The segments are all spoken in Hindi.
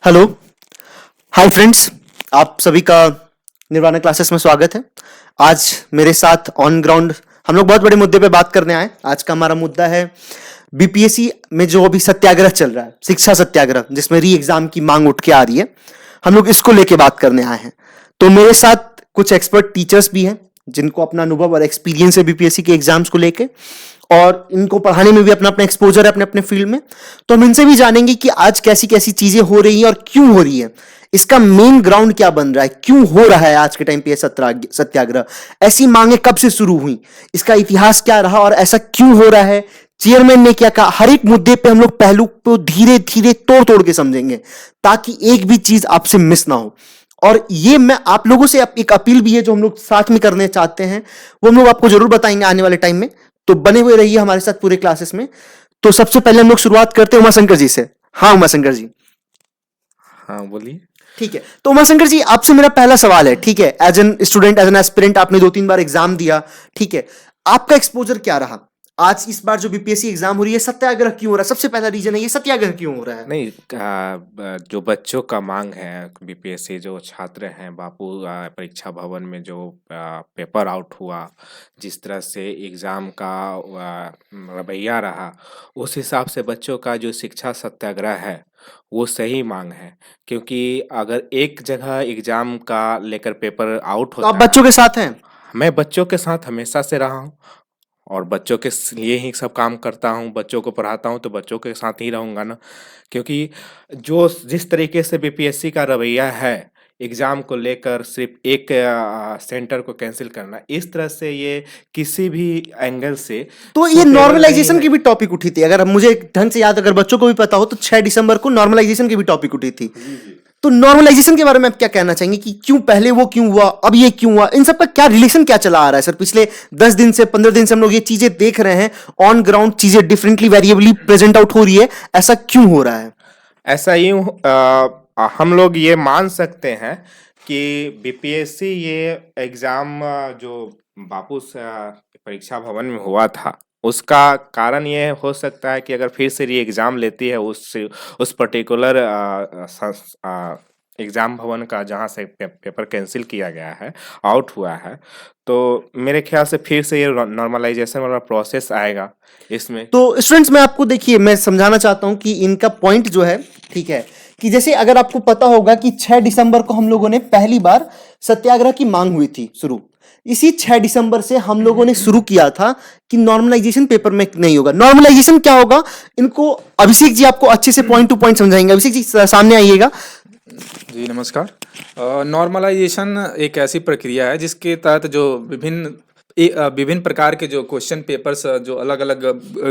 हेलो। Hi friends. आप सभी का निर्वाणा क्लासेस में स्वागत है। आज मेरे साथ ऑन ग्राउंड हम लोग बहुत बड़े मुद्दे पे बात करने आए। आज का हमारा मुद्दा है बीपीएससी में जो अभी सत्याग्रह चल रहा है, शिक्षा सत्याग्रह, जिसमें री एग्जाम की मांग उठ के आ रही है। हम लोग इसको लेके बात करने आए हैं। तो मेरे साथ कुछ एक्सपर्ट टीचर्स भी हैं जिनको अपना अनुभव और एक्सपीरियंस है बीपीएससी के एग्जाम्स को लेके, और इनको पढ़ाने में भी अपना अपना एक्सपोजर है अपने अपने फील्ड में। तो हम इनसे भी जानेंगे कि आज कैसी कैसी चीजें हो रही हैं और क्यों हो रही है, इसका मेन ग्राउंड क्या बन रहा है, क्यों हो रहा है आज के टाइम पे सत्याग्रह, ऐसी मांगे कब से शुरू हुई, इसका इतिहास क्या रहा और ऐसा क्यों हो रहा है, चेयरमैन ने क्या कहा। हर एक मुद्दे पे हम लोग पहलू को धीरे धीरे तोड़ तोड़ के समझेंगे ताकि एक भी चीज आपसे मिस ना हो। और ये मैं आप लोगों से एक अपील भी है जो हम लोग साथ में करने चाहते हैं, वो हम लोग आपको जरूर बताएंगे आने वाले टाइम में। तो बने हुए रहिए हमारे साथ पूरे क्लासेस में। तो सबसे पहले हम लोग शुरुआत करते हैं उमाशंकर जी से। हाँ उमाशंकर जी। हाँ बोलिए। ठीक है, तो उमाशंकर जी आपसे मेरा पहला सवाल है। ठीक है, as an student, as an aspirant, आपने 2-3 बार एग्जाम दिया। ठीक है, आपका एक्सपोजर क्या रहा आज इस बार जो बीपीएससी एग्जाम हो रही है, सत्याग्रह क्यों हो रहा है? सबसे पहला रीजन है ये, सत्याग्रह क्यों हो रहा है? नहीं, जो बच्चों का मांग है, बीपीएससी जो छात्र हैं, बापू परीक्षा भवन में जो पेपर आउट हुआ, जिस तरह से एग्ज़ाम का रवैया रहा, उस हिसाब से बच्चों का जो शिक्षा सत्याग्रह है वो सही मांग है। क्योंकि अगर एक जगह एग्ज़ाम का लेकर पेपर आउट तो आप होता है, बच्चों के साथ हैं? मैं बच्चों के साथ हमेशा से रहा हूँ और बच्चों के लिए ही सब काम करता हूँ, बच्चों को पढ़ाता हूँ तो बच्चों के साथ ही रहूँगा ना। क्योंकि जो जिस तरीके से बीपीएससी का रवैया है, एग्ज़ाम को लेकर सिर्फ़ एक सेंटर को कैंसल करना, इस तरह से ये किसी भी एंगल से तो ये सूटेबल नहीं नॉर्मलाइजेशन है। की भी टॉपिक उठी थी, अगर मुझे ढंग से याद, अगर बच्चों को भी पता हो तो 6 दिसंबर को नॉर्मलाइजेशन की भी टॉपिक उठी थी। तो नॉर्मलाइजेशन के बारे में आप क्या कहना चाहेंगे कि क्यों पहले वो क्यों हुआ, अब ये क्यों हुआ, इन सब का क्या रिलेशन क्या चला आ रहा है? सर पिछले 10 दिन से 15 दिन से हम लोग ये चीजें देख रहे हैं, ऑन ग्राउंड चीजें डिफरेंटली वेरिएबली प्रेजेंट आउट हो रही है, ऐसा क्यों हो रहा है? ऐसा यूँ हम लोग ये मान सकते हैं कि बीपीएससी ये एग्ज़ाम जो बापू परीक्षा भवन में हुआ था, उसका कारण ये हो सकता है कि अगर फिर से री एग्ज़ाम लेती है उस पर्टिकुलर एग्ज़ाम भवन का जहाँ से पेपर कैंसिल किया गया है, आउट हुआ है, तो मेरे ख्याल से फिर से ये नॉर्मलाइजेशन वाला प्रोसेस आएगा इसमें। तो स्टूडेंट्स, मैं आपको देखिए, मैं समझाना चाहता हूं कि इनका पॉइंट जो है, ठीक है, कि जैसे अगर आपको पता होगा कि 6 दिसंबर को हम लोगों ने पहली बार सत्याग्रह की मांग हुई थी शुरू। इसी 6 दिसंबर से हम लोगों ने शुरू किया था कि नॉर्मलाइजेशन पेपर में नहीं होगा। नॉर्मलाइजेशन क्या होगा, इनको अभिषेक जी आपको अच्छे से पॉइंट टू पॉइंट समझाएंगे। अभिषेक जी सामने आइएगा। जी नमस्कार। नॉर्मलाइजेशन एक ऐसी प्रक्रिया है जिसके तहत जो विभिन्न प्रकार के जो क्वेश्चन पेपर्स जो अलग अलग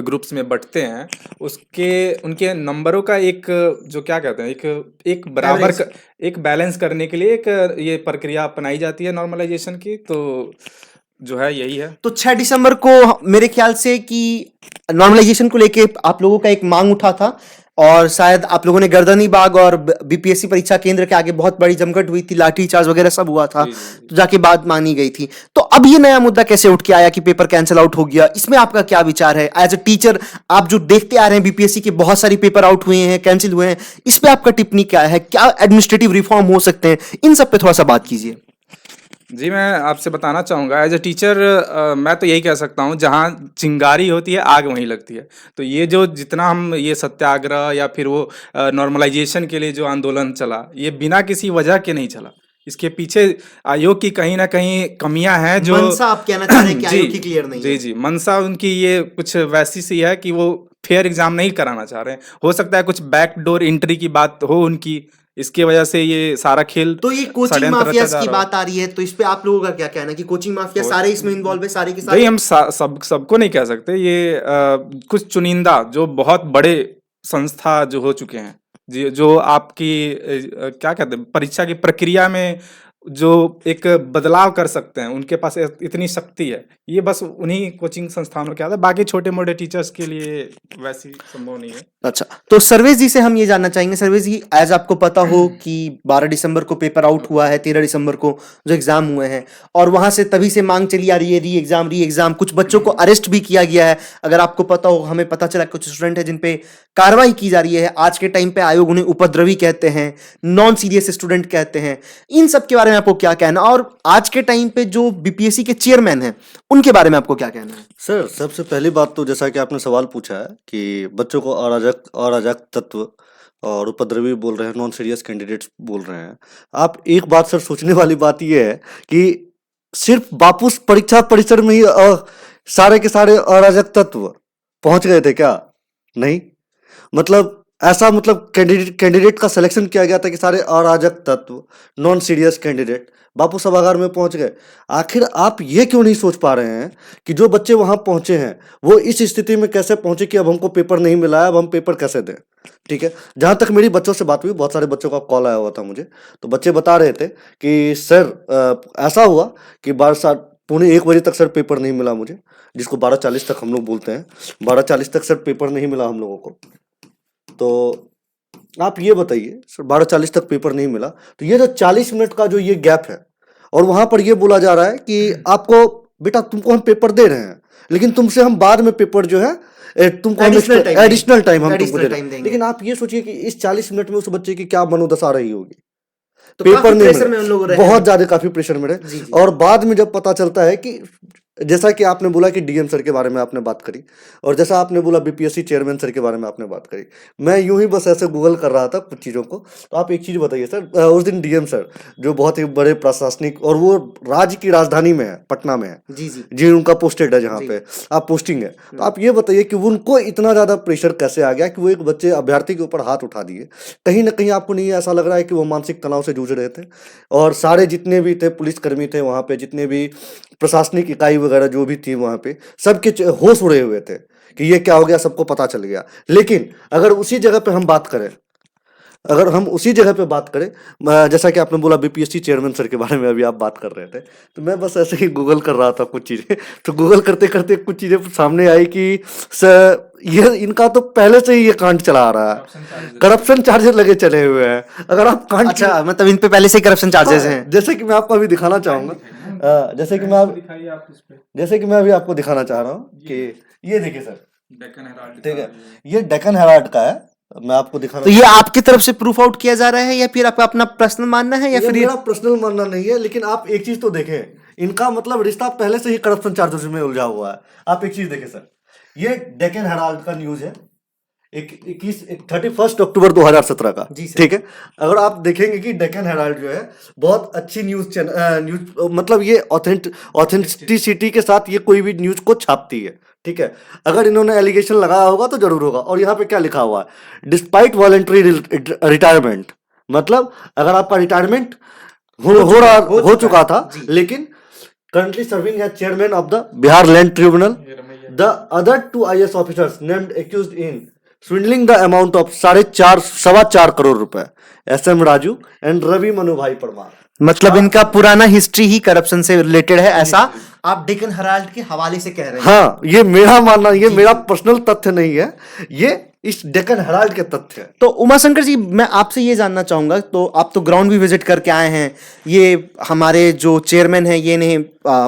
ग्रुप्स में बंटते हैं, उसके उनके नंबरों का एक जो क्या कहते हैं, एक बराबर एक बैलेंस करने के लिए एक ये प्रक्रिया अपनाई जाती है नॉर्मलाइजेशन की। तो जो है यही है। तो 6 दिसंबर को मेरे ख्याल से कि नॉर्मलाइजेशन को लेके आप लोगों का एक मांग उठा था, और शायद आप लोगों ने गर्दनी बाग और बीपीएससी परीक्षा केंद्र के आगे बहुत बड़ी जमघट हुई थी, लाठीचार्ज वगैरह सब हुआ था। तो जाके बात मानी गई थी। तो अब ये नया मुद्दा कैसे उठ के आया कि पेपर कैंसिल आउट हो गया, इसमें आपका क्या विचार है? एज अ टीचर आप जो देखते आ रहे हैं बीपीएससी के बहुत सारे पेपर आउट हुए हैं, कैंसिल हुए हैं, इस पे आपका टिप्पणी क्या है? क्या एडमिनिस्ट्रेटिव रिफॉर्म हो सकते हैं? इन सब पे थोड़ा सा बात कीजिए। जी, मैं आपसे बताना चाहूँगा एज अ टीचर, मैं तो यही कह सकता हूँ, जहाँ चिंगारी होती है आग वहीं लगती है। तो ये जो जितना हम ये सत्याग्रह या फिर वो नॉर्मलाइजेशन के लिए जो आंदोलन चला, ये बिना किसी वजह के नहीं चला। इसके पीछे आयोग की कहीं ना कहीं कमियां हैं जो मनसा आप कहना चाह रहे हैं कि जी आयोग की क्लियर नहीं जी है? जी, मनसा उनकी ये कुछ वैसी सी है कि वो फेयर एग्जाम नहीं कराना चाह रहे हैं। हो सकता है कुछ बैकडोर एंट्री की बात हो उनकी, इसके वजह से ये सारा खेल तो ये कोचिंग षड्यंत्र रचा माफियाज जा की रहा हो। बात आ रही है, तो इस पे आप लोगों का क्या कहना है कि कोचिंग माफिया सारे इसमें इन्वॉल्व है, सारे के भाई सारे? हम सबको नहीं कह सकते, ये कुछ चुनिंदा जो बहुत बड़े संस्था जो हो चुके हैं, जी जो आपकी क्या कहते हैं, परीक्षा की प्रक्रिया में जो एक बदलाव कर सकते हैं, उनके पास इतनी शक्ति है, ये बस उन्हीं कोचिंग संस्थानों के आता है। बाकी छोटे मोटे टीचर्स के लिए वैसी संभव नहीं है। अच्छा, तो सर्वेश जी से हम ये जानना चाहेंगे, सर्वेश जी एज आपको पता हो कि 12 दिसंबर को पेपर आउट हुआ है, 13 दिसंबर को जो एग्जाम हुए हैं, और वहां से तभी से मांग चली आ रही है री एग्जाम, कुछ बच्चों को अरेस्ट भी किया गया है। अगर आपको पता हो, हमें पता चला कुछ स्टूडेंट है जिन पे कार्रवाई की जा रही है। आज के टाइम पे आयोग उन्हें उपद्रवी कहते हैं, नॉन सीरियस स्टूडेंट कहते हैं। इन सब के बारे में आपको क्या कहना, और आज के टाइम पे जो बीपीएससी के चेयरमैन हैं उनके बारे में आपको क्या कहना है? सर, सबसे पहली बात तो जैसा कि आपने सवाल पूछा है कि बच्चों को अराजक तत्व और उपद्रवी बोल रहे हैं, नॉन सीरियस कैंडिडेट्स बोल रहे हैं। आप एक बात सर सोचने वाली बात ये है कि सिर्फ बापू परीक्षा परिसर में ही सारे के सारे अराजक तत्व पहुंच गए थे क्या? नहीं, मतलब ऐसा मतलब कैंडिडेट का सिलेक्शन किया गया था कि सारे अराजक तत्व, नॉन सीरियस कैंडिडेट बापू सभागार में पहुंच गए। आखिर आप ये क्यों नहीं सोच पा रहे हैं कि जो बच्चे वहां पहुंचे हैं वो इस स्थिति में कैसे पहुंचे कि अब हमको पेपर नहीं मिला है, अब हम पेपर कैसे दें? ठीक है, जहां तक मेरी बच्चों से बात हुई, बहुत सारे बच्चों का कॉल आया हुआ था मुझे, तो बच्चे बता रहे थे कि सर ऐसा हुआ कि 12:45 तक सर पेपर नहीं मिला मुझे, जिसको 12:40 तक हम लोग बोलते हैं। 12:40 तक सर पेपर नहीं मिला हम लोगों को। तो आप ये बताइए सर, 12:40 तक पेपर नहीं मिला, तो ये जो 40 मिनट का जो ये गैप है, और वहां पर ये बोला जा रहा है कि आपको बेटा तुमको हम पेपर दे रहे हैं, लेकिन तुमसे हम बाद में पेपर जो है तुमको एडिशनल टाइम हम तुमको दे रहे हैं। लेकिन आप ये सोचिए कि इस 40 मिनट में उस बच्चे की क्या मनोदशा रही होगी। तो पेपर नहीं प्रेशर में उन लोग मिला, रहे बहुत ज्यादा काफी प्रेशर में रहे। और बाद में जब पता चलता है कि जैसा कि आपने बोला कि डीएम सर के बारे में आपने बात करी, और जैसा आपने बोला बीपीएससी चेयरमैन सर के बारे में आपने बात करी, मैं यूं ही बस ऐसे गूगल कर रहा था कुछ चीज़ों को। तो आप एक चीज़ बताइए सर, उस दिन डीएम सर जो बहुत ही बड़े प्रशासनिक, और वो राज्य की राजधानी में है, पटना में है जी उनका पोस्टेड है, जहाँ पे आप पोस्टिंग है, तो आप ये बताइए कि उनको इतना ज़्यादा प्रेशर कैसे आ गया कि वो एक बच्चे अभ्यर्थी के ऊपर हाथ उठा दिए? कहीं ना कहीं आपको नहीं ऐसा लग रहा है कि वो मानसिक तनाव से जूझ रहे थे? और सारे जितने भी थे पुलिसकर्मी थे वहाँ पे, जितने भी प्रशासनिक इकाई वगैरह जो भी थी वहाँ पे, सबके होश उड़े हुए थे कि ये क्या हो गया, सबको पता चल गया। लेकिन अगर उसी जगह पे हम बात करें, जैसा कि आपने बोला बीपीएससी चेयरमैन सर के बारे में अभी आप बात कर रहे थे, तो मैं बस ऐसे ही गूगल कर रहा था कुछ चीज़ें, तो गूगल करते करते कुछ चीज़ें सामने आई कि सर ये इनका तो पहले से ही ये कांड चला आ रहा है, करप्शन चार्जेस लगे चले हुए हैं। अगर आप कांड, अच्छा, मतलब इन पे पहले से करप्शन चार्जेस हैं। जैसे कि मैं आपको अभी दिखाना चाहूंगा, जैसे कि मैं अभी आपको दिखाना चाह रहा हूँ कि ये देखिए सर, ठीक है, ये डेक्कन हेराल्ड का है, मैं आपको दिखाना। तो ये आपकी तरफ से प्रूफ आउट किया जा रहा है, या फिर आपका अपना पर्सनल मानना है, या ये फिर मेरा पर्सनल मानना नहीं है, लेकिन आप एक चीज तो देखें, इनका मतलब रिश्ता पहले से ही करप्शन चार्जेस में उलझा हुआ है। आप एक चीज देखें सर, ये डेक्कन हेराल्ड का न्यूज है, 31 अक्टूबर 2017 का, ठीक है। अगर आप देखेंगे कि डेक्कन हेराल्ड जो है बहुत अच्छी न्यूज मतलब ये ऑथेंटिसिटी के साथ ये कोई भी न्यूज को छापती है, ठीक है। अगर इन्होंने एलिगेशन लगाया होगा तो जरूर होगा। और यहाँ पे क्या लिखा हुआ है, डिस्पाइट वॉलंटरी रिटायरमेंट, मतलब अगर आपका रिटायरमेंट हो चुका था, लेकिन currently serving as chairman of the Bihar Land Tribunal, the other 2 IAS officers named accused in swindling the amount of 4.25 crore रुपए, SM राजू एंड रवि मनु भाई परमार। मतलब इनका पुराना हिस्ट्री ही करप्शन से रिलेटेड है, ऐसा आप डेक्कन हेराल्ड के हवाले से कह रहे हैं? हाँ, ये मेरा मानना, ये मेरा पर्सनल तथ्य नहीं है, ये इस डेक्कन हेराल्ड के तथ्य है। तो उमाशंकर जी, मैं आपसे ये जानना चाहूंगा, तो आप तो ग्राउंड भी विजिट करके आए हैं, ये हमारे जो चेयरमैन हैं ये इन्हें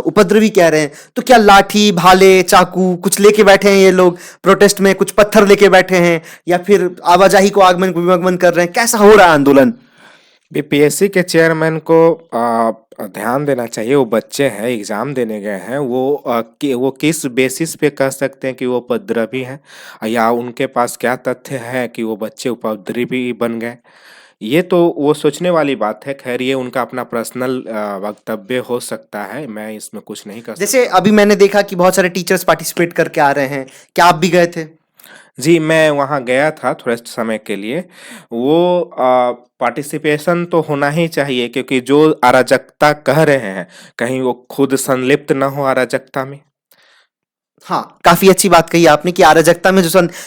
उपद्रवी कह रहे हैं, तो क्या लाठी, भाले, चाकू कुछ लेके बैठे हैं ये लोग प्रोटेस्ट में, कुछ पत्थर लेके बैठे हैं, या फिर आवाजाही को आगमन विगमन कर रहे हैं? कैसा हो रहा है आंदोलन? बीपीएससी के चेयरमैन को ध्यान देना चाहिए। वो बच्चे हैं, एग्जाम देने गए हैं, वो किस बेसिस पे कह सकते हैं कि वो उपद्रवी हैं, या उनके पास क्या तथ्य है कि वो बच्चे उपद्रवी बन गए? ये तो वो सोचने वाली बात है। खैर, ये उनका अपना पर्सनल वक्तव्य हो सकता है, मैं इसमें कुछ नहीं कर सकता। जैसे अभी मैंने देखा कि बहुत सारे टीचर्स पार्टिसिपेट करके आ रहे हैं, क्या आप भी गए थे? जी, मैं वहाँ गया था थोड़े समय के लिए। वो पार्टिसिपेशन तो होना ही चाहिए, क्योंकि जो अराजकता कह रहे हैं, कहीं वो खुद संलिप्त न हो अराजकता में। हाँ, काफी अच्छी बात कही आपने कि अराजकता में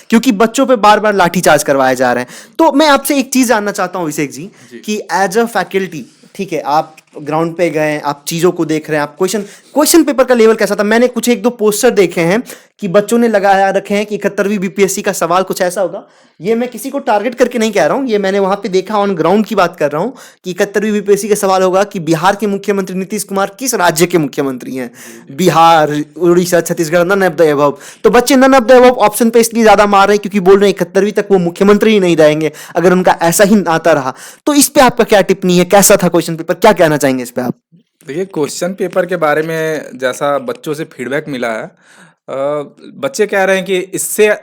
क्योंकि बच्चों पे बार बार लाठीचार्ज करवाए जा रहे हैं। तो मैं आपसे एक चीज जानना चाहता हूँ अभिषेक जी, कि एज अ फैकल्टी, ठीक है, आप ग्राउंड पे गए, आप चीजों को देख रहे हैं, आप क्वेश्चन पेपर का लेवल कैसा था? मैंने कुछ एक दो पोस्टर देखे हैं कि बच्चों ने लगाया रखे हैं कि 71वीं बीपीएससी का सवाल कुछ ऐसा होगा। ये मैं किसी को टारगेट करके नहीं कह रहा हूं, ये मैंने वहां पे देखा, ऑन ग्राउंड की बात कर रहा हूं कि 71वीं बीपीएससी का सवाल होगा कि बिहार के मुख्यमंत्री नीतीश कुमार किस राज्य के मुख्यमंत्री हैं? Bihar, Orissa, Chhattisgarh, none of the above. तो बच्चे none of the above option पे इसलिए ज्यादा मार रहे हैं क्योंकि बोल रहे हैं 71वीं तक वो मुख्यमंत्री ही नहीं रहेंगे अगर उनका ऐसा ही नाता रहा। तो इस पे आपका क्या टिप्पणी है? कैसा था क्वेश्चन पेपर? क्या कहना चाहेंगे इस पे आप? देखिए, क्वेश्चन पेपर के बारे में जैसा बच्चों से फीडबैक मिला है, बच्चे कह रहे हैं कि इससे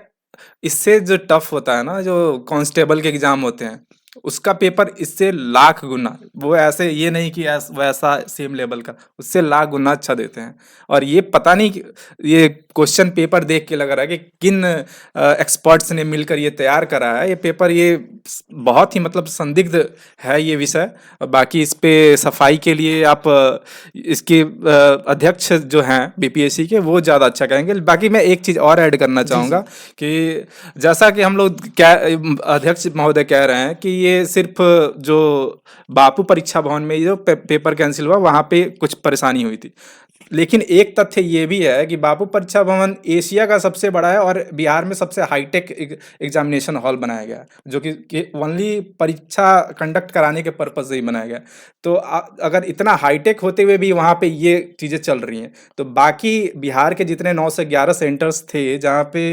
इससे जो टफ होता है ना, जो कांस्टेबल के एग्जाम होते हैं, उसका पेपर इससे लाख गुना, वो ऐसे ये नहीं कि वैसा सेम लेवल का, उससे लाख गुना अच्छा देते हैं। और ये पता नहीं ये क्वेश्चन पेपर देख के लग रहा है कि किन एक्सपर्ट्स ने मिलकर ये तैयार करा है ये पेपर। ये बहुत ही मतलब संदिग्ध है ये विषय। बाकी इस पे सफाई के लिए आप इसके अध्यक्ष जो हैं बीपीएससी के, वो ज़्यादा अच्छा कहेंगे। बाकी मैं एक चीज़ और ऐड करना चाहूँगा कि जैसा कि हम लोग क्या अध्यक्ष महोदय कह रहे हैं कि ये सिर्फ जो बापू परीक्षा भवन में जो पेपर कैंसिल हुआ वहाँ पे कुछ परेशानी हुई थी, लेकिन एक तथ्य ये भी है कि बापू परीक्षा भवन एशिया का सबसे बड़ा है और बिहार में सबसे हाईटेक एग्जामिनेशन हॉल बनाया गया है, जो कि ओनली परीक्षा कंडक्ट कराने के पर्पज से ही बनाया गया है। तो अगर इतना हाईटेक होते हुए भी वहाँ पे ये चीज़ें चल रही हैं, तो बाकी बिहार के जितने 9 से 11 सेंटर्स थे जहाँ पे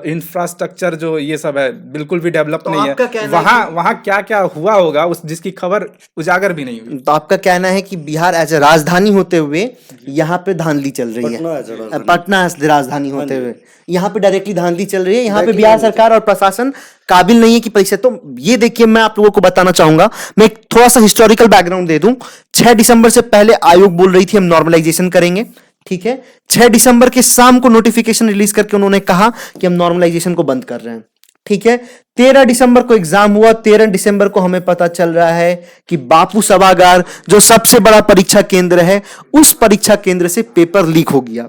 इंफ्रास्ट्रक्चर जो ये सब है बिल्कुल भी डेवलप तो नहीं आपका है, कहना है वहाँ क्या क्या हुआ होगा उस जिसकी खबर उजागर भी नहीं हुई। तो आपका कहना है कि बिहार एज ए राजधानी होते हुए यहाँ पे धांधली चल रही पटना as a है, राजधानी। पटना as राजधानी होते हुए यहाँ पे डायरेक्टली धांधली चल रही है, यहाँ पे Directly बिहार धांधली सरकार और प्रशासन काबिल नहीं है कि परीक्षा। तो ये देखिए, मैं आप लोगों को बताना चाहूंगा, मैं एक थोड़ा सा हिस्टोरिकल बैकग्राउंड दे दूं। 6 दिसंबर से पहले आयोग बोल रही थी हम नॉर्मलाइजेशन करेंगे, ठीक है। 6 दिसंबर के शाम को नोटिफिकेशन रिलीज करके उन्होंने कहा कि हम नॉर्मलाइजेशन को बंद कर रहे हैं, ठीक है। 13 दिसंबर को एग्जाम हुआ। 13 दिसंबर को हमें पता चल रहा है कि बापू सभागार जो सबसे बड़ा परीक्षा केंद्र है, उस परीक्षा केंद्र से पेपर लीक हो गया,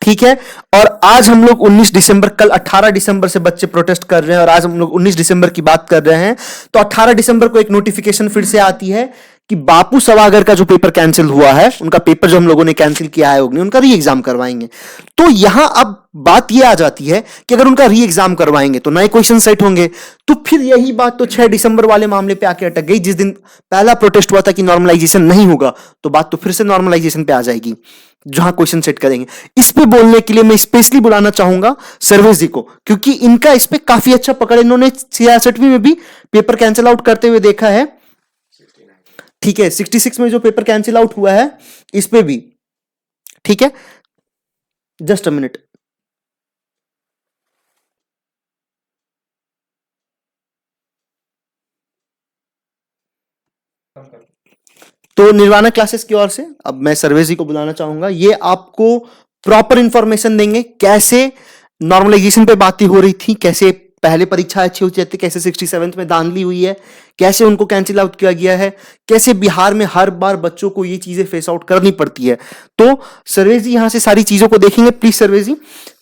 ठीक है। और आज हम लोग 19 दिसंबर, कल 18 दिसंबर से बच्चे प्रोटेस्ट कर रहे हैं और आज हम लोग 19 दिसंबर की बात कर रहे हैं। तो 18 दिसंबर को एक नोटिफिकेशन फिर से आती है कि बापू सभागार का जो पेपर कैंसिल हुआ है, उनका पेपर जो हम लोगों ने कैंसिल किया है आयोग ने, उनका री एग्जाम करवाएंगे। तो यहां अब बात यह आ जाती है कि अगर उनका री एग्जाम करवाएंगे तो नए क्वेश्चन सेट होंगे। तो फिर यही बात तो 6 दिसंबर वाले मामले पे आके अटक गई। जिस दिन पहला प्रोटेस्ट हुआ था कि नॉर्मलाइजेशन नहीं होगा, तो बात तो फिर से नॉर्मलाइजेशन पे आ जाएगी जहां क्वेश्चन सेट करेंगे। इस पे बोलने के लिए मैं स्पेशली बुलाना चाहूंगा सर्वेश जी को, क्योंकि इनका इस पे काफी अच्छा पकड़, इन्होंने 66वीं में भी पेपर कैंसिल आउट करते हुए देखा है, ठीक है। 66 में जो पेपर कैंसिल आउट हुआ है इस पे भी, ठीक है। Just a minute. तो निर्वाणा क्लासेस की ओर से अब मैं सर्वेश जी को बुलाना चाहूंगा। ये आपको प्रॉपर इंफॉर्मेशन देंगे कैसे नॉर्मलाइजेशन पे बातें हो रही थी, कैसे पहले परीक्षा अच्छी होती थी, कैसे 67th में धांधली हुई है, कैसे उनको कैंसिल आउट किया गया है, कैसे बिहार में हर बार बच्चों को ये चीजें फेस आउट करनी पड़ती है। तो सर्वेश जी यहां से सारी चीजों को देखेंगे। प्लीज सर्वेश जी,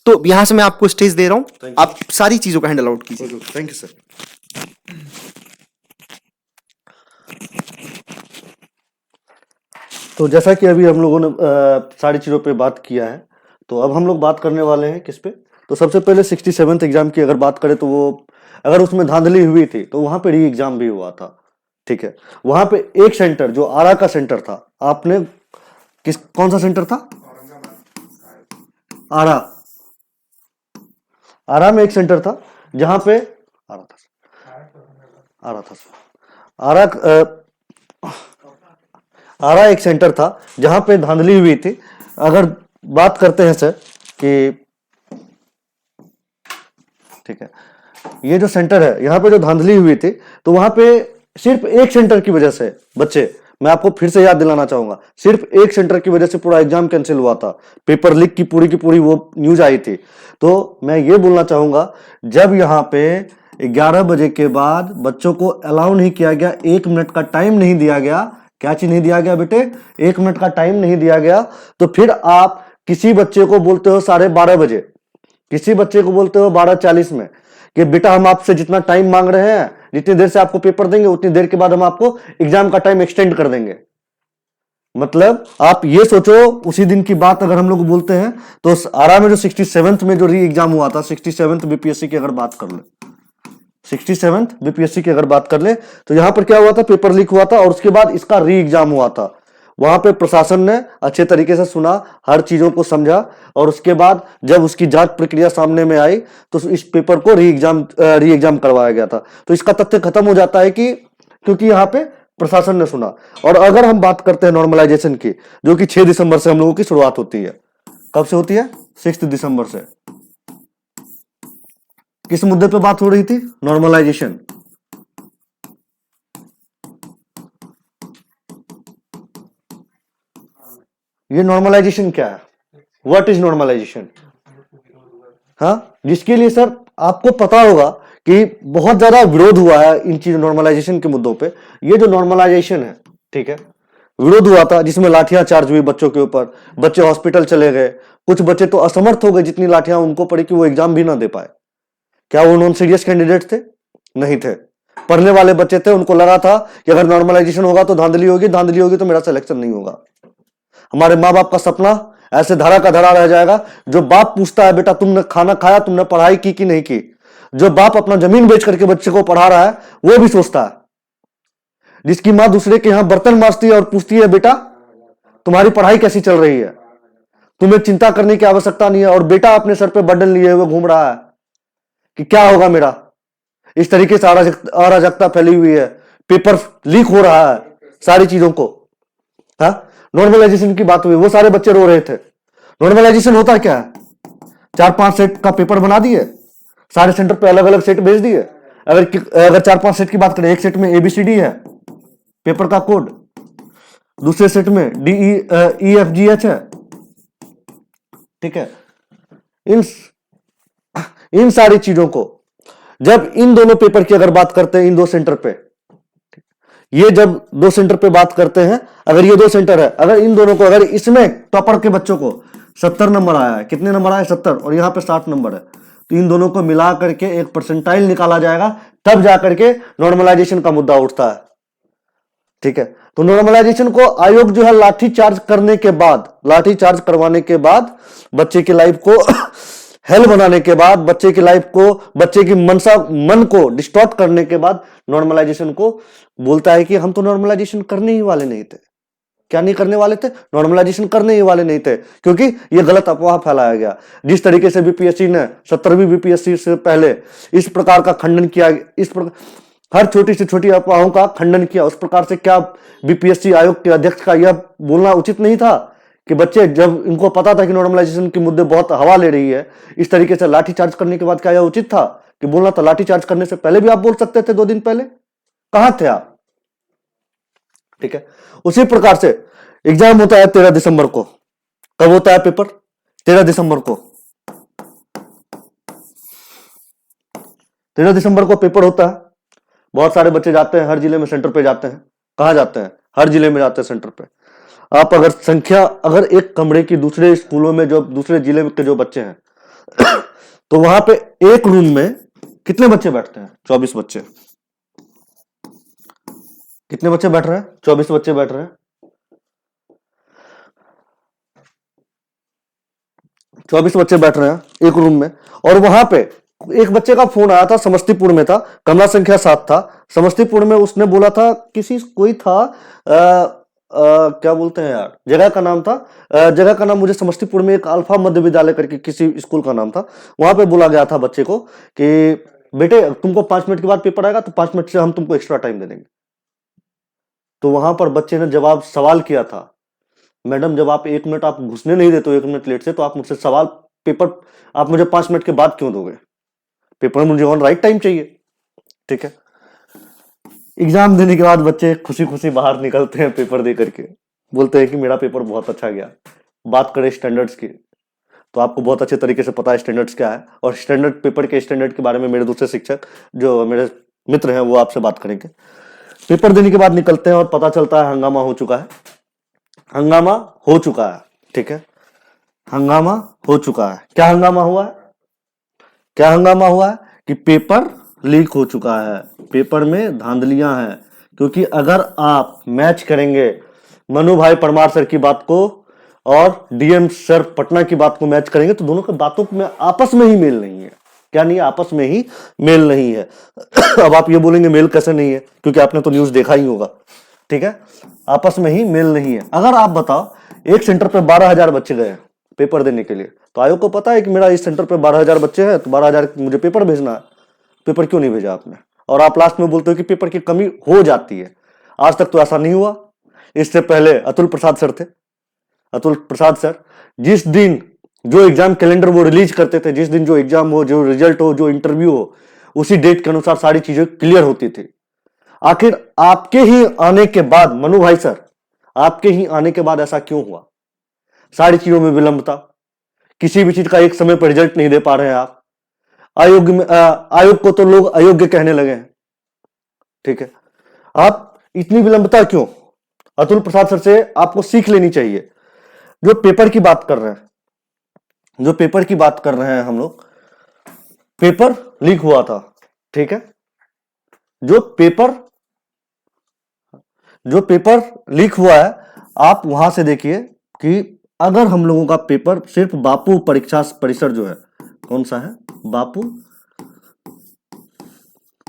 तो यहां से मैं आपको स्टेज दे रहा हूं, आप सारी चीजों का हैंडल आउट कीजिए। Thank you sir. तो जैसा कि अभी हम लोगों ने सारी चीज़ों पे बात किया है, तो अब हम लोग बात करने वाले हैं किस पे। तो सबसे पहले 67th एग्जाम की अगर बात करें तो वो अगर उसमें धांधली हुई थी तो वहाँ पे री एग्जाम भी हुआ था, ठीक है। वहाँ पे एक सेंटर जो आरा का सेंटर था, आपने कौन सा सेंटर था? आरा में एक सेंटर था जहाँ पे आरा एक सेंटर था जहां पे धांधली हुई थी। अगर बात करते हैं सर कि ठीक है, ये जो सेंटर है यहाँ पे जो धांधली हुई थी, तो वहां पे सिर्फ एक सेंटर की वजह से बच्चे, मैं आपको फिर से याद दिलाना चाहूंगा, सिर्फ एक सेंटर की वजह से पूरा एग्जाम कैंसिल हुआ था। पेपर लीक की पूरी वो न्यूज आई थी। तो मैं ये बोलना चाहूंगा, जब यहाँ पे 11 बजे के बाद बच्चों को अलाउ नहीं किया गया, 1 मिनट का टाइम नहीं दिया गया, क्या चीज नहीं दिया गया बेटे? 1 मिनट का टाइम नहीं दिया गया, तो फिर आप किसी बच्चे को बोलते हो 12:30 बजे, किसी बच्चे को बोलते हो 12:40 में कि बेटा हम आपसे जितना टाइम मांग रहे हैं, जितनी देर से आपको पेपर देंगे उतनी देर के बाद हम आपको एग्जाम का टाइम एक्सटेंड कर देंगे। मतलब आप ये सोचो, उसी दिन की बात अगर हम लोग बोलते हैं तो आरा में जो 67th में जो री एग्जाम हुआ था, 67th बीपीएससी की अगर बात कर ले, 67th बीपीएससी की अगर बात कर ले तो यहां पर क्या हुआ था, पेपर लीक हुआ था और उसके बाद इसका री एग्जाम हुआ था। वहां पे प्रशासन ने अच्छे तरीके से सुना, हर चीजों को समझा और उसके बाद जब उसकी जांच प्रक्रिया सामने में आई तो इस पेपर को री एग्जाम करवाया गया था। तो इसका तथ्य खत्म हो जाता है कि क्योंकि यहाँ पे प्रशासन ने सुना। और अगर हम बात करते हैं नॉर्मलाइजेशन की, जो कि 6 दिसंबर से हम लोगों की शुरुआत होती है। कब से होती है? 6 दिसंबर से। किस मुद्दे पे बात हो रही थी? नॉर्मलाइजेशन। ये नॉर्मलाइजेशन क्या है? What is normalisation? हाँ, जिसके लिए सर आपको पता होगा कि बहुत ज्यादा विरोध हुआ है इन चीज नॉर्मलाइजेशन के मुद्दों पे। ये जो नॉर्मलाइजेशन है, ठीक है, विरोध हुआ था जिसमें लाठियां चार्ज हुई बच्चों के ऊपर, बच्चे हॉस्पिटल चले गए, कुछ बच्चे तो असमर्थ हो गए, जितनी लाठियां उनको पड़ी कि वो एग्जाम भी ना दे पाए। क्या वो नॉन सीरियस कैंडिडेट थे? नहीं थे, पढ़ने वाले बच्चे थे। उनको लगा था कि अगर नॉर्मलाइजेशन होगा तो धांधली होगी, धांधली होगी तो मेरा सिलेक्शन नहीं होगा। हमारे माँ बाप का सपना ऐसे धरा का धरा रह जाएगा। जो बाप पूछता है बेटा तुमने खाना खाया, तुमने पढ़ाई की कि नहीं की, जो बाप अपना जमीन बेच करके बच्चे को पढ़ा रहा है वो भी सोचता है। जिसकी माँ दूसरे के यहां बर्तन मांजती है और पूछती है बेटा तुम्हारी पढ़ाई कैसी चल रही है, तुम्हें चिंता करने की आवश्यकता नहीं है, और बेटा अपने सर पे बर्डन लिए हुए घूम रहा है कि क्या होगा मेरा। इस तरीके से अराजकता फैली हुई है, पेपर लीक हो रहा है, सारी चीजों को। हाँ, नॉर्मलाइजेशन की बात हुई, वो सारे बच्चे रो रहे थे। नॉर्मलाइजेशन होता क्या है? 4-5 सेट का पेपर बना दिए, सारे सेंटर पे अलग अलग सेट भेज दिए। अगर 4-5 सेट की बात करें, एक सेट में ABCD है पेपर का कोड, दूसरे सेट में DEFGH है, ठीक है। इन सारी चीजों को जब इन दोनों पेपर की अगर बात करते हैं, इन दो सेंटर पे, ये जब दो सेंटर पे बात करते हैं, अगर ये दो सेंटर है, अगर इन दोनों को, अगर इसमें टॉपर के बच्चों को 70 नंबर आया है, कितने नंबर आए? 70, और यहां पे 60 नंबर है, तो इन दोनों को मिला करके एक परसेंटाइल निकाला जाएगा, तब जाकर के नॉर्मलाइजेशन का मुद्दा उठता है, ठीक है। तो नॉर्मलाइजेशन को आयोग जो है लाठी चार्ज करने के बाद, लाठी चार्ज करवाने के बाद, बच्चे की लाइफ को हेल बनाने के बाद, बच्चे की लाइफ को, बच्चे की मन को डिस्टॉर्ट करने के बाद नॉर्मलाइजेशन को बोलता है कि हम तो नॉर्मलाइजेशन करने ही वाले नहीं थे। क्या नहीं करने वाले थे? नॉर्मलाइजेशन करने ही वाले नहीं थे, क्योंकि ये गलत अफवाह फैलाया गया। जिस तरीके से बीपीएससी ने 17वीं बीपीएससी से पहले इस प्रकार का खंडन किया, इस प्रकार हर छोटी से छोटी अफवाहों का खंडन किया, उस प्रकार से क्या बीपीएससी आयोग के अध्यक्ष का यह बोलना उचित नहीं था कि बच्चे, जब इनको पता था कि नॉर्मलाइजेशन के मुद्दे बहुत हवा ले रही है, इस तरीके से लाठी चार्ज करने के बाद क्या यह उचित था कि बोलना था? लाठी चार्ज करने से पहले भी आप बोल सकते थे, 2 दिन पहले। कहां थे आप? ठीक है। उसी प्रकार से एग्जाम होता है 13 दिसंबर को। कब होता है पेपर? 13 दिसंबर को। 13 दिसंबर को पेपर होता है। बहुत सारे बच्चे जाते हैं, हर जिले में सेंटर पे जाते हैं। कहां जाते हैं? हर जिले में जाते हैं सेंटर पे। आप अगर संख्या, अगर एक कमरे की दूसरे स्कूलों में जो दूसरे जिले के जो बच्चे हैं तो वहां पे एक रूम में कितने बच्चे बैठते हैं? 24 बच्चे। कितने बच्चे बैठ रहे हैं? 24 बच्चे बैठ रहे हैं। 24 बच्चे बैठ रहे हैं एक रूम में, और वहां पे एक बच्चे का फोन आया था, समस्तीपुर में था, कमरा संख्या 7 था, समस्तीपुर में। उसने बोला था, कोई था, क्या बोलते हैं यार, जगह का नाम था, जगह का नाम मुझे समस्तीपुर में एक अल्फा मध्य विद्यालय करके किसी स्कूल का नाम था। वहां पे बोला गया था बच्चे को कि बेटे तुमको 5 मिनट के बाद पेपर आएगा, तो 5 मिनट से हम तुमको एक्स्ट्रा टाइम दे देंगे। तो वहां पर बच्चे ने जवाब सवाल किया था, मैडम जब आप 1 मिनट आप घुसने नहीं देते हो 1 मिनट लेट से, तो आप मुझसे सवाल, पेपर आप मुझे 5 मिनट के बाद क्यों दोगे? पेपर मुझे ऑन राइट टाइम चाहिए, ठीक है। एग्जाम देने के बाद बच्चे खुशी खुशी बाहर निकलते हैं, पेपर दे करके बोलते हैं कि मेरा पेपर बहुत अच्छा गया। बात करें स्टैंडर्ड्स की, तो आपको बहुत अच्छे तरीके से पता है स्टैंडर्ड्स क्या है, और स्टैंडर्ड, पेपर के स्टैंडर्ड के बारे में मेरे दूसरे शिक्षक जो मेरे मित्र हैं वो आपसे बात करेंगे। पेपर देने के बाद निकलते हैं और पता चलता है हंगामा हो चुका है। हंगामा हो चुका है, ठीक है, हंगामा हो चुका है। क्या हंगामा हुआ है? क्या हंगामा हुआ है कि पेपर लीक हो चुका है, पेपर में धांधलियां हैं। क्योंकि अगर आप मैच करेंगे मनु भाई परमार सर की बात को और डीएम सर पटना की बात को मैच करेंगे तो दोनों की बातों में आपस में ही मेल नहीं है। क्या नहीं है? आपस में ही मेल नहीं है। अब आप ये बोलेंगे मेल कैसे नहीं है, क्योंकि आपने तो न्यूज देखा ही होगा, ठीक है। आपस में ही मेल नहीं है। अगर आप बताओ एक सेंटर पे 12,000 बच्चे गए पेपर देने के लिए, तो आयोग को पता है कि मेरा इस सेंटर पे 12,000 बच्चे हैं, तो 12,000 मुझे पेपर भेजना है। पेपर क्यों नहीं भेजा आपने? और आप लास्ट में बोलते हो कि पेपर की कमी हो जाती है। आज तक तो ऐसा नहीं हुआ। इससे पहले अतुल प्रसाद सर थे। अतुल प्रसाद सर जिस दिन जो एग्जाम कैलेंडर वो रिलीज करते थे, जिस दिन जो एग्जाम हो, जो रिजल्ट हो, जो इंटरव्यू हो, उसी डेट के अनुसार सारी चीजें क्लियर होती थी। आखिर आपके ही आने के बाद, मनु भाई सर, आपके ही आने के बाद ऐसा क्यों हुआ? सारी चीजों में विलंबता, किसी भी चीज का एक समय पर रिजल्ट नहीं दे पा रहे हैं आप। आयोग को तो लोग अयोग्य कहने लगे हैं, ठीक है। आप इतनी विलंबता क्यों? अतुल प्रसाद सर से आपको सीख लेनी चाहिए। जो पेपर की बात कर रहे हैं, जो पेपर की बात कर रहे हैं हम लोग, पेपर लीक हुआ था, ठीक है। जो पेपर लीक हुआ है, आप वहां से देखिए कि अगर हम लोगों का पेपर सिर्फ बापू परीक्षा परिसर जो है, कौन सा है? बापू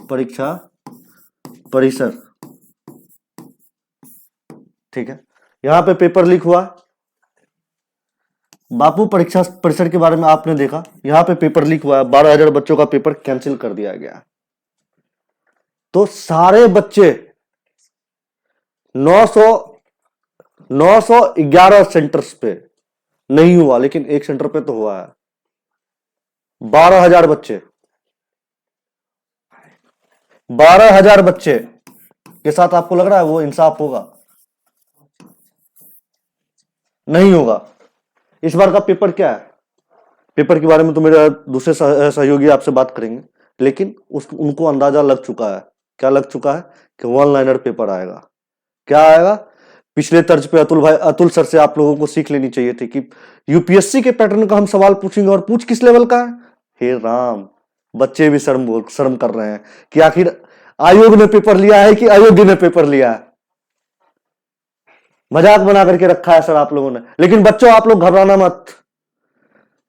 परीक्षा परिसर, ठीक है। यहां पे पेपर लीक हुआ। बापू परीक्षा परिसर के बारे में आपने देखा, यहां पे पेपर लीक हुआ है। 12,000 बच्चों का पेपर कैंसिल कर दिया गया। तो सारे बच्चे 911 सेंटर्स पे नहीं हुआ, लेकिन एक सेंटर पे तो हुआ है। 12,000 बच्चे, 12,000 बच्चे के साथ आपको लग रहा है वो इंसाफ होगा? नहीं होगा। इस बार का पेपर क्या है? पेपर के बारे में तो मेरे दूसरे सहयोगी आपसे बात करेंगे, लेकिन उनको अंदाजा लग चुका है। क्या लग चुका है? कि वन लाइनर पेपर आएगा। क्या आएगा? पिछले तर्ज पे अतुल सर से आप लोगों को सीख लेनी चाहिए थी कि यूपीएससी के पैटर्न का हम सवाल पूछेंगे, और पूछ किस लेवल का है? हे राम, बच्चे भी शर्म कर रहे हैं कि आखिर आयोग ने पेपर लिया है कि अयोग्य ने पेपर लिया है। मजाक बना करके रखा है सर आप लोगों ने। लेकिन बच्चों, आप लोग घबराना मत,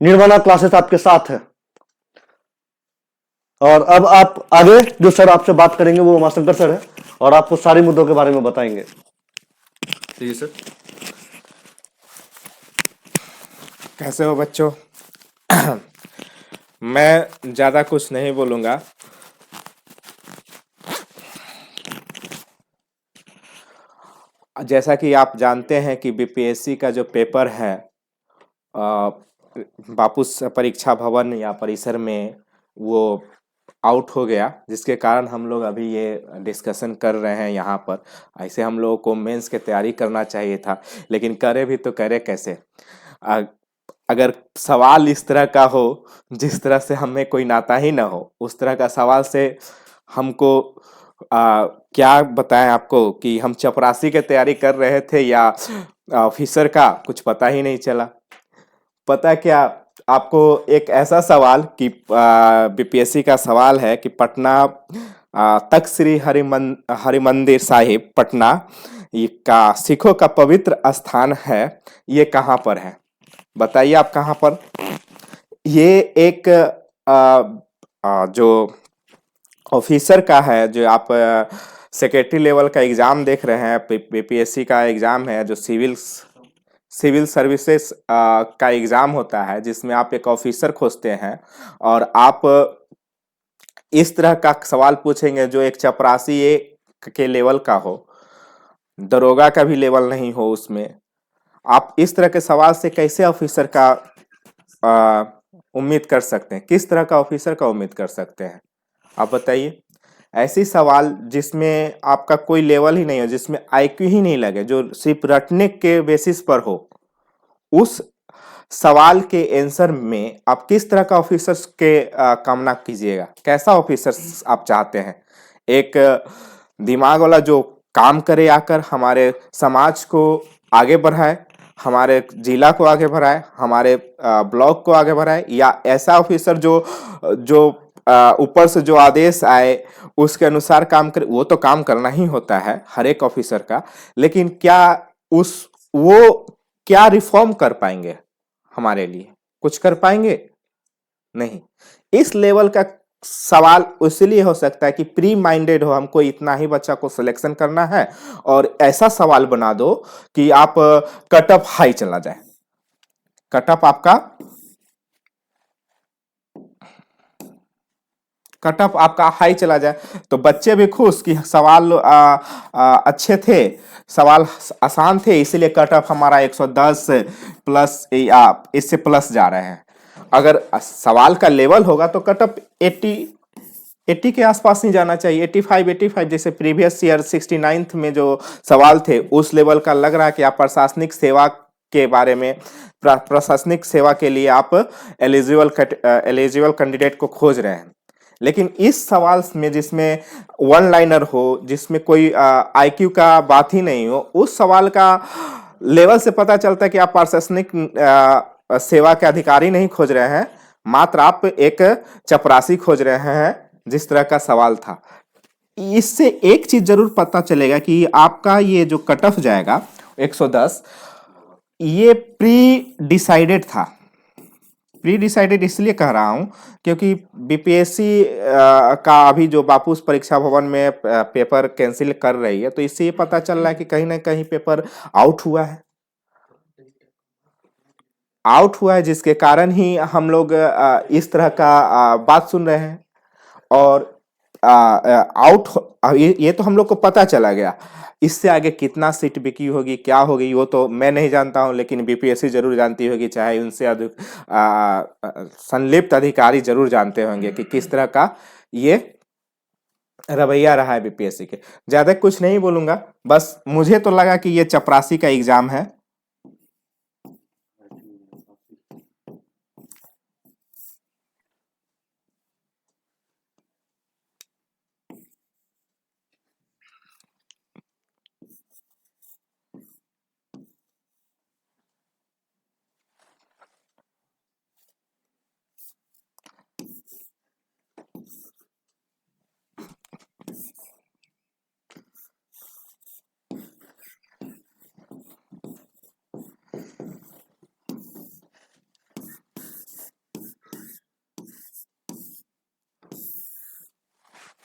निर्वाणा क्लासेस आपके साथ है। और अब आप आगे जो सर आपसे बात करेंगे वो उमाशंकर सर है, और आपको सारे मुद्दों के बारे में बताएंगे। जी सर। कैसे हो बच्चों? मैं ज़्यादा कुछ नहीं बोलूँगा। जैसा कि आप जानते हैं कि बीपीएससी का जो पेपर है बापू परीक्षा भवन या परिसर में वो आउट हो गया, जिसके कारण हम लोग अभी ये डिस्कशन कर रहे हैं यहाँ पर। ऐसे हम लोगों को मेंस की तैयारी करना चाहिए था, लेकिन करे भी तो करे कैसे? अगर सवाल इस तरह का हो जिस तरह से हमें कोई नाता ही ना हो, उस तरह का सवाल से हमको क्या बताएं आपको कि हम चपरासी की तैयारी कर रहे थे या ऑफिसर का, कुछ पता ही नहीं चला। पता क्या, आपको एक ऐसा सवाल कि बीपीएससी का सवाल है कि पटना तख्त श्री हरिमंदिर साहिब पटना ये का सिखों का पवित्र स्थान है, ये कहाँ पर है? बताइए आप कहाँ पर? ये एक जो ऑफिसर का है, जो आप सेक्रेटरी लेवल का एग्जाम देख रहे हैं, बीपीएससी का एग्जाम है, जो सिविल सर्विसेज का एग्जाम होता है, जिसमें आप एक ऑफिसर खोजते हैं और आप इस तरह का सवाल पूछेंगे जो एक चपरासी के लेवल का हो, दरोगा का भी लेवल नहीं हो उसमें। आप इस तरह के सवाल से कैसे ऑफिसर का उम्मीद कर सकते हैं? किस तरह का ऑफिसर का उम्मीद कर सकते हैं? आप बताइए। ऐसी सवाल जिसमें आपका कोई लेवल ही नहीं हो, जिसमें आईक्यू ही नहीं लगे, जो सिर्फ रटने के बेसिस पर हो, उस सवाल के आंसर में आप किस तरह का ऑफिसर के कामना कीजिएगा? कैसा ऑफिसर आप चाहते हैं? एक दिमाग वाला जो काम करे, आकर हमारे समाज को आगे बढ़ाए, हमारे जिला को आगे बढ़ाए, हमारे ब्लॉक को आगे बढ़ाए, या ऐसा ऑफिसर जो ऊपर से जो आदेश आए उसके अनुसार काम करे? वो तो काम करना ही होता है हर एक ऑफिसर का, लेकिन क्या वो क्या रिफॉर्म कर पाएंगे हमारे लिए? कुछ कर पाएंगे नहीं। इस लेवल का सवाल इसलिए हो सकता है कि प्री माइंडेड हो, हमको इतना ही बच्चा को सिलेक्शन करना है और ऐसा सवाल बना दो कि आप कट ऑफ हाई चला जाए, कट ऑफ आपका हाई चला जाए, तो बच्चे भी खुश कि सवाल अच्छे थे, सवाल आसान थे, इसीलिए कट ऑफ हमारा 110 प्लस इससे प्लस जा रहे हैं। अगर सवाल का लेवल होगा तो कट ऑफ 80 के आसपास नहीं जाना चाहिए, 85 जैसे प्रीवियस ईयर 69th में जो सवाल थे उस लेवल का लग रहा है कि आप प्रशासनिक सेवा के बारे में, प्रशासनिक सेवा के लिए आप एलिजिबल कैंडिडेट को खोज रहे हैं। लेकिन इस सवाल में जिसमें वन लाइनर हो, जिसमें कोई आईक्यू का बात ही नहीं हो, उस सवाल का लेवल से पता चलता है कि आप प्रशासनिक सेवा के अधिकारी नहीं खोज रहे हैं, मात्र आप एक चपरासी खोज रहे हैं, जिस तरह का सवाल था। इससे एक चीज जरूर पता चलेगा कि आपका ये जो कट ऑफ जाएगा 110, ये प्री डिसाइडेड था। प्री डिसाइडेड इसलिए कह रहा हूं क्योंकि बीपीएससी का अभी जो बापू परीक्षा भवन में पेपर कैंसिल कर रही है, तो इससे ये पता चल रहा है कि कहीं ना कहीं पेपर आउट हुआ है, जिसके कारण ही हम लोग इस तरह का बात सुन रहे हैं। और ये तो हम लोग को पता चला गया, इससे आगे कितना सीट बिकी होगी, क्या होगी, वो तो मैं नहीं जानता हूं, लेकिन बीपीएससी जरूर जानती होगी, चाहे उनसे अधिक संलिप्त अधिकारी जरूर जानते होंगे कि किस तरह का ये रवैया रहा है बीपीएससी के। ज्यादा कुछ नहीं बोलूंगा, बस मुझे तो लगा कि ये चपरासी का एग्जाम है।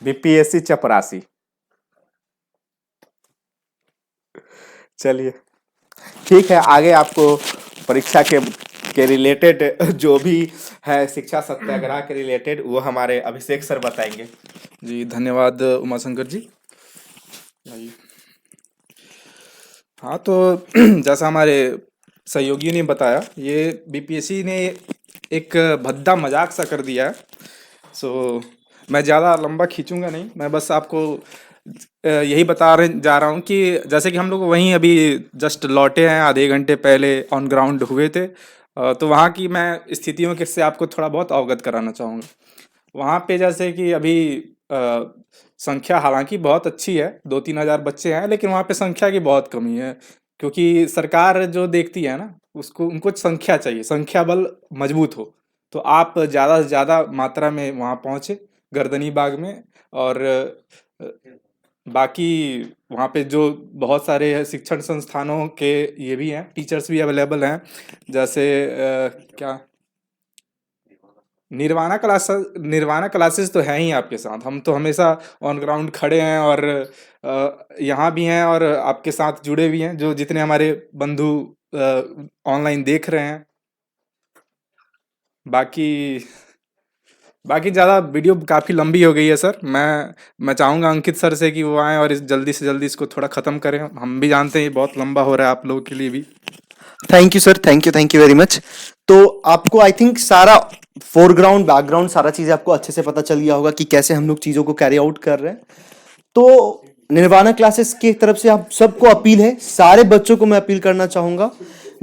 बीपीएससी चपरासी। चलिए ठीक है, आगे आपको परीक्षा के रिलेटेड जो भी है, शिक्षा सत्याग्रह के रिलेटेड, वो हमारे अभिषेक सर बताएंगे। जी धन्यवाद उमाशंकर जी। आइए। हाँ, तो जैसा हमारे सहयोगियों ने बताया, ये बीपीएससी ने एक भद्दा मजाक सा कर दिया है। सो मैं ज़्यादा लंबा खींचूंगा नहीं, मैं बस आपको यही जा रहा हूँ कि जैसे कि हम लोग वहीं अभी जस्ट लौटे हैं, आधे घंटे पहले ऑन ग्राउंड हुए थे, तो वहाँ की मैं स्थितियों के से आपको थोड़ा बहुत अवगत कराना चाहूँगा। वहाँ पे जैसे कि अभी संख्या हालांकि बहुत अच्छी है, 2-3 हज़ार बच्चे हैं, लेकिन वहाँ पे संख्या की बहुत कमी है, क्योंकि सरकार जो देखती है ना, उनको संख्या चाहिए, संख्या बल मजबूत हो। तो आप ज़्यादा से ज़्यादा मात्रा में वहाँ पहुँचे गर्दनी बाग में, और बाकी वहाँ पे जो बहुत सारे शिक्षण संस्थानों के ये भी हैं, टीचर्स भी अवेलेबल हैं, जैसे क्या निर्वाणा क्लासेस तो हैं ही आपके साथ। हम तो हमेशा ऑन ग्राउंड खड़े हैं और यहाँ भी हैं और आपके साथ जुड़े भी हैं, जो जितने हमारे बंधु ऑनलाइन देख रहे हैं। बाकी ज़्यादा वीडियो काफ़ी लंबी हो गई है सर। मैं चाहूँगा अंकित सर से कि वो आएँ और जल्दी से जल्दी इसको थोड़ा ख़त्म करें। हम भी जानते हैं ये बहुत लंबा हो रहा है आप लोगों के लिए भी। Thank you sir, thank you very much. तो आपको आई थिंक सारा फोरग्राउंड बैकग्राउंड सारा चीज़ आपको अच्छे से पता चल गया होगा कि कैसे हम लोग चीज़ों को कैरी आउट कर रहे हैं। तो निर्वाणा क्लासेस की तरफ से आप सबको अपील है, सारे बच्चों को मैं अपील करना चाहूँगा,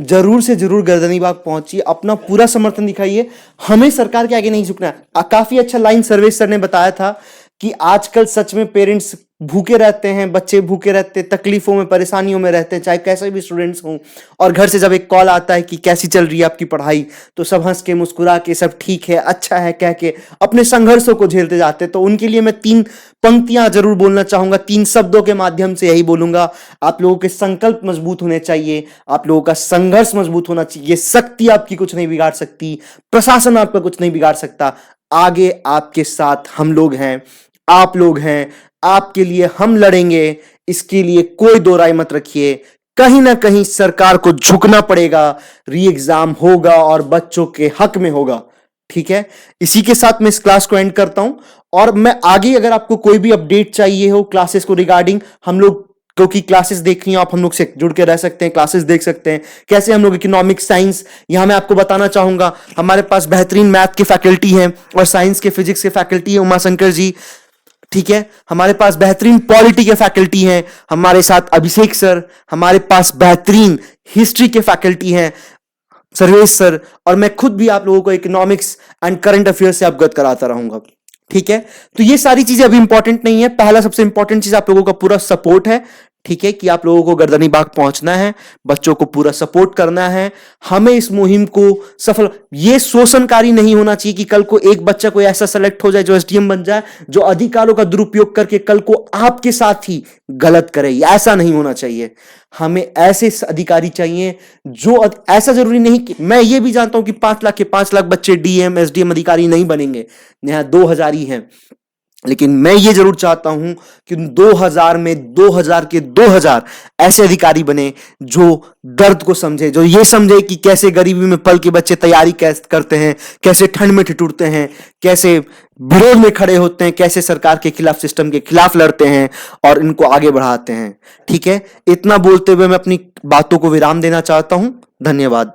जरूर से जरूर गर्दनी बाग पहुंचिए, अपना पूरा समर्थन दिखाइए। हमें सरकार के आगे नहीं झुकना है। काफी अच्छा लाइन सर्वेश सर ने बताया था कि आजकल सच में पेरेंट्स भूखे रहते हैं, बच्चे भूखे रहते हैं, तकलीफों में, परेशानियों में रहते हैं, चाहे कैसे भी स्टूडेंट्स हों, और घर से जब एक कॉल आता है कि कैसी चल रही है आपकी पढ़ाई, तो सब हंस के मुस्कुरा के सब ठीक है, अच्छा है कह के अपने संघर्षों को झेलते जाते हैं। तो उनके लिए मैं 3 पंक्तियां जरूर बोलना चाहूंगा, 3 शब्दों के माध्यम से यही बोलूंगा। आप लोगों के संकल्प मजबूत होने चाहिए, आप लोगों का संघर्ष मजबूत होना चाहिए। शक्ति आपकी कुछ नहीं बिगाड़ सकती, प्रशासन आपका कुछ नहीं बिगाड़ सकता। आगे आपके साथ हम लोग हैं, आप लोग हैं, आपके लिए हम लड़ेंगे, इसके लिए कोई दो राय मत रखिए। कहीं ना कहीं सरकार को झुकना पड़ेगा, री एग्जाम होगा और बच्चों के हक में होगा। ठीक है, इसी के साथ मैं इस क्लास को एंड करता हूं, और मैं आगे अगर आपको कोई भी अपडेट चाहिए हो क्लासेस को रिगार्डिंग, हम लोग क्योंकि क्लासेस देख रही हो आप, हम लोग से जुड़ के रह सकते हैं, क्लासेस देख सकते हैं कैसे हम लोग इकोनॉमिक्स, साइंस, यहां मैं आपको बताना चाहूंगा हमारे पास बेहतरीन मैथ की फैकल्टी है और साइंस के, फिजिक्स के फैकल्टी है उमाशंकर जी। ठीक है, हमारे पास बेहतरीन पॉलिटी के फैकल्टी हैं, हमारे साथ अभिषेक सर, हमारे पास बेहतरीन हिस्ट्री के फैकल्टी हैं सर्वेश सर, और मैं खुद भी आप लोगों को इकोनॉमिक्स एंड करंट अफेयर्स से अवगत कराता रहूंगा। ठीक है, तो ये सारी चीजें अभी इंपॉर्टेंट नहीं है। पहला सबसे इंपॉर्टेंट चीज आप लोगों का पूरा सपोर्ट है। ठीक है, कि आप लोगों को गर्दनी बाग पहुंचना है, बच्चों को पूरा सपोर्ट करना है, हमें इस मुहिम को सफल, ये शोषणकारी नहीं होना चाहिए कि कल को एक बच्चा कोई ऐसा सेलेक्ट हो जाए जो एसडीएम बन जाए, जो अधिकारों का दुरुपयोग करके कल को आपके साथ ही गलत करे, ऐसा नहीं होना चाहिए। हमें ऐसे अधिकारी चाहिए जो ऐसा जरूरी नहीं कि, मैं ये भी जानता हूं कि 5 लाख के 5 लाख बच्चे डीएम एसडीएम अधिकारी नहीं बनेंगे, यहां 2000 ही हैं, लेकिन मैं ये जरूर चाहता हूं कि 2000 में 2000 के 2000 ऐसे अधिकारी बने जो दर्द को समझे, जो ये समझे कि कैसे गरीबी में पल के बच्चे तैयारी कैसे करते हैं, कैसे ठंड में ठिठुरते हैं, कैसे विरोध में खड़े होते हैं, कैसे सरकार के खिलाफ, सिस्टम के खिलाफ लड़ते हैं और इनको आगे बढ़ाते हैं। ठीक है, इतना बोलते हुए मैं अपनी बातों को विराम देना चाहता हूं। धन्यवाद।